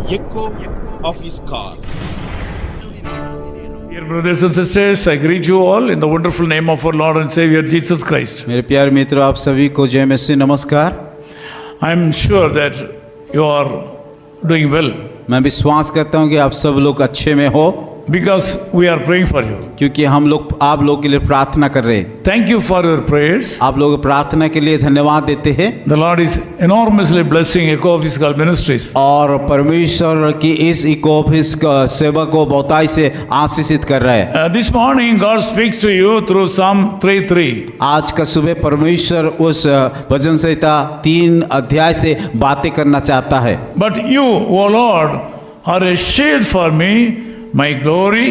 echo of his call. Dear brothers and sisters, I greet you all in the wonderful name of our Lord and Savior Jesus Christ. मेरे प्यारे मित्रों, आप सभी को जय मसीह नमस्कार। I am sure that you are doing well मैं विश्वास करता हूँ कि आप सब लोग अच्छे में हो, because we are praying for you. क्योंकि हम लोग आप लोगों के लिए प्रार्थना कर रहे हैं। Thank you for your prayers. आप लोग प्रार्थना के लिए धन्यवाद देते हैं The Lord is enormously blessing Echo of His Call Ministries. और परमेश्वर की इस इको ऑफिस सेवा को बहुताई से आशीषित कर रहा है। This morning God speaks to you through Psalm 3:3. आज का सुबह परमेश्वर उस भजन संहिता 3 अध्याय से बातें करना चाहता है। But you, O Lord, are a shield for me, my glory,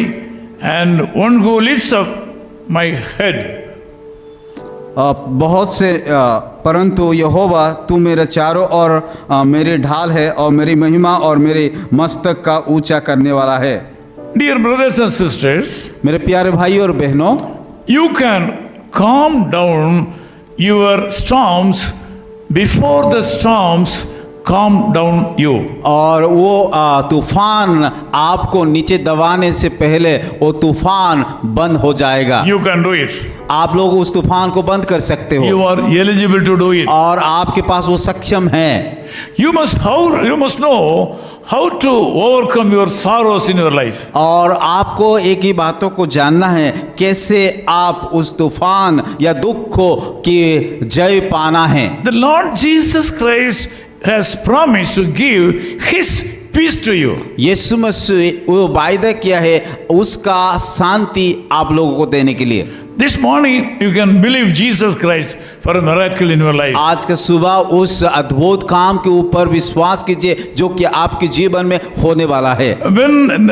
and one who lifts up my head. बहुत से परंतु यहोवा तू मेरे चारों ओर मेरे ढाल है और मेरी महिमा और मेरे मस्तक का ऊंचा करने वाला है। Dear brothers and sisters, मेरे प्यारे भाई और बहनों, you can calm down your storms before the storms calm down you. और वो तूफान आपको नीचे दबाने से पहले वो तूफान बंद हो जाएगा। You can do it. आप लोग उस तूफान को बंद कर सकते You हो are eligible to do it. और आपके पास वो सक्षम है। You must know how to overcome your sorrows in your life. और आपको एक ही बातों को जानना है, कैसे आप उस तूफान या दुख को की जय पाना है। The Lord Jesus Christ has promised to give His peace to you. यीशु मसीह वो वायदा किया है उसका शांति आप लोगों को देने के लिए। This morning you can believe Jesus Christ for a miracle in your life. आज का सुबह उस अद्भुत काम के ऊपर विश्वास कीजिए जो कि आपके जीवन में होने वाला है। When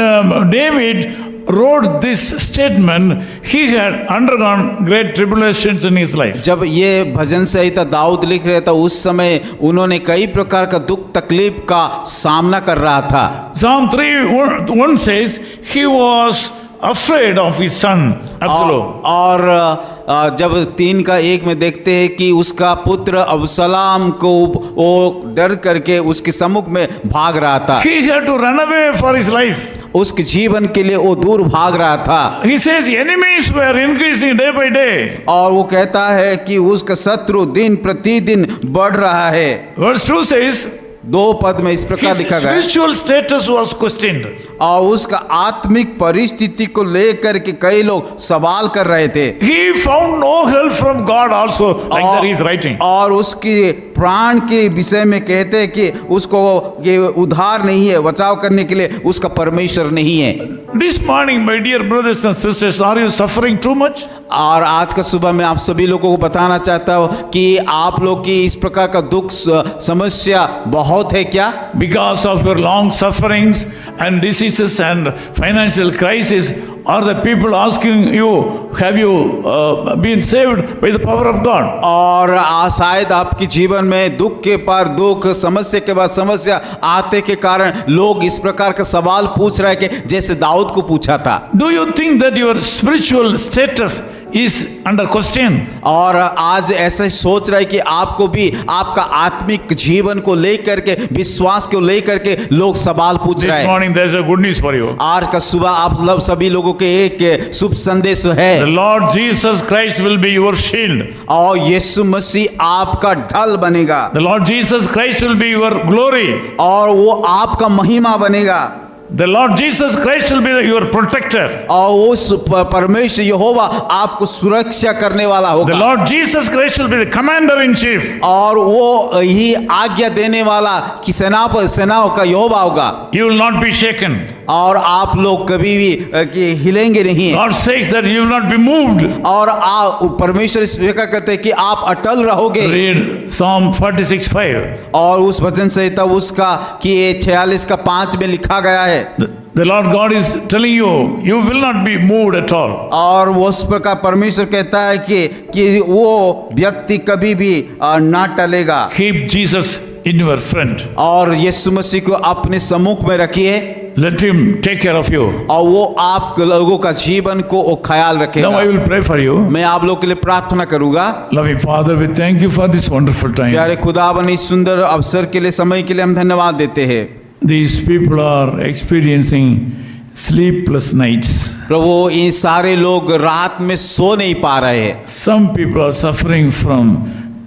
David wrote this statement, he had undergone great tribulations in his life. जब ये भजन संहिता दाऊद लिख रहे थे उस समय उन्होंने कई प्रकार का दुख तकलीफ का सामना कर रहा था। Psalm 3:1 says he was afraid of his son Absalom. और जब 3:1 में देखते हैं कि उसका पुत्र अबसलाम को वो डर करके उसके सम्मुख में भाग रहा था। He had to run away for his life. उसके जीवन के लिए वो दूर भाग रहा था। He says enemies were increasing day by day. और वो कहता है कि उसका शत्रु दिन प्रतिदिन बढ़ रहा है। Verse 2 says 2 पद में इस प्रकार his लिखा गया spiritual status was questioned. और उसका आत्मिक परिस्थिति को लेकर के कई लोग सवाल कर रहे थे। He found no help from God also, like that he is writing. और उसके प्राण के विषय में कहते हैं कि उसको ये उद्धार नहीं है, बचाव करने के लिए उसका परमेश्वर नहीं है। This morning, my dear brothers and sisters, are you suffering too much? और आज का सुबह मैं आप सभी लोगों को बताना चाहता हूँ कि आप लोग की इस प्रकार का दुख समस्या बहुत है क्या? Because of your long sufferings and diseases and financial crisis, are the people asking you, have you been saved by the power of God? और शायद आपके जीवन में दुख के पर दुख, समस्या के बाद समस्या आते के कारण लोग इस प्रकार का सवाल पूछ रहे हैं कि जैसे दाऊद को पूछा था। Do you think that your spiritual status is under question? और आज ऐसा सोच रहा है कि आपको भी आपका आत्मिक जीवन को लेकर के, विश्वास को लेकर के लोग सवाल पूछ रहे This हैं। morning there is a good news for you. आज का सुबह आप लोग सभी लोगों के एक शुभ संदेश है। The Lord Jesus Christ will be your shield. और यीशु मसीह आपका ढल बनेगा। The Lord Jesus Christ will be your glory. और वो आपका महिमा बनेगा। The Lord Jesus Christ will be your protector. और उस परमेश्वर यहोवा आपको सुरक्षा करने वाला The होगा। Lord Jesus Christ will be the commander in chief. और वो ही आज्ञा देने वाला कि सेनाओं का यहोवा होगा। You will not be shaken. और आप लोग कभी भी कि हिलेंगे नहीं। God says that you will not be moved. और परमेश्वर इस प्रकार कहते हैं कि आप अटल रहोगे। Read Psalm 46:5. और उस भजन संहिता उसका कि 46:5 में लिखा गया है। The Lord God is telling you, you will not be moved at all. और वो उस प्रकार परमेश्वर कहता है कि वो व्यक्ति कभी भी ना टलेगा। Keep Jesus in your front. और यीशु मसीह को अपने सम्मुख में रखिए। Let him take care of you. और वो आप लोगों का जीवन को वो ख्याल Now I रखेगा। will pray for you. मैं आप लोगों के लिए प्रार्थना करूंगा। Loving Father, we thank you for this wonderful time. प्यारे खुदावन इस सुंदर अवसर के लिए, समय के लिए हम धन्यवाद देते हैं। these people are experiencing sleepless nights. प्रभु ये सारे लोग रात में सो नहीं पा रहे हैं Some people are suffering from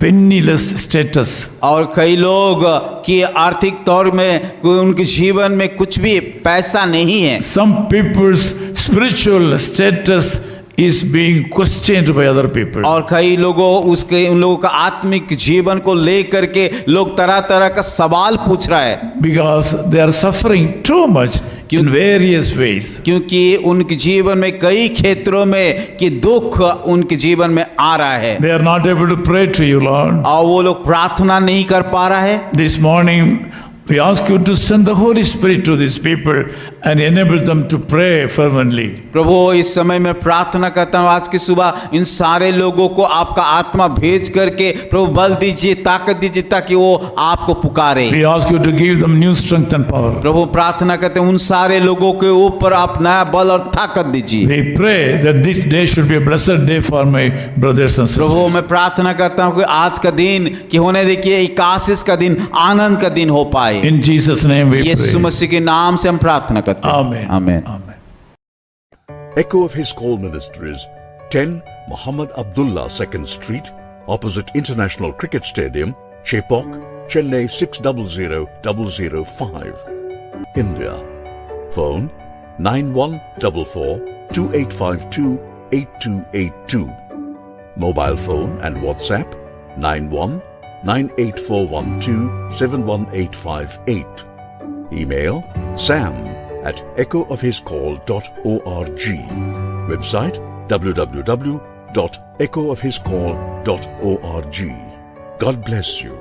penniless status. और कई लोग की आर्थिक तौर में उनके जीवन में कुछ भी पैसा नहीं है Some people's spiritual status is being questioned by other people. और कई लोगों उसके उन लोगों का आत्मिक जीवन को लेकर के लोग तरह तरह का सवाल पूछ रहा है Because they are suffering too much in various ways. क्योंकि उनके जीवन में कई क्षेत्रों में कि दुख उनके जीवन में आ रहा है They are not able to pray to you, Lord. और वो लोग प्रार्थना नहीं कर पा रहा है This morning, we ask you to send the Holy Spirit to these people and enable them to pray fervently. प्रभु इस समय में प्रार्थना करता हूँ आज की सुबह इन सारे लोगों को आपका आत्मा भेज करके प्रभु बल दीजिए ताकत दीजिए ताकि वो आपको पुकारे We ask you to give them new strength and power. प्रभु प्रार्थना करते हैं उन सारे लोगों के ऊपर आप नया बल और ताकत दीजिए We pray that this day should be a blessed day for my brothers and Prabhu sisters. मैं प्रार्थना करता हूँ कि आज का दिन कि होने देखिए एक आशीष का दिन आनंद का दिन हो पाए In Jesus' name we Yeshu pray. मसीह के नाम से हम प्रार्थना करते हैं Amen. आमीन Amen. Echo of His Call Ministries, 10 Muhammad Abdullah 2nd Street, opposite International Cricket Stadium, Chepauk, Chennai 600005, India. Phone 9144-2852-8282. Mobile phone and WhatsApp 91-98412-71858. Email sam@echoofhiscall.org. Website www.echoofhiscall.org. God bless you.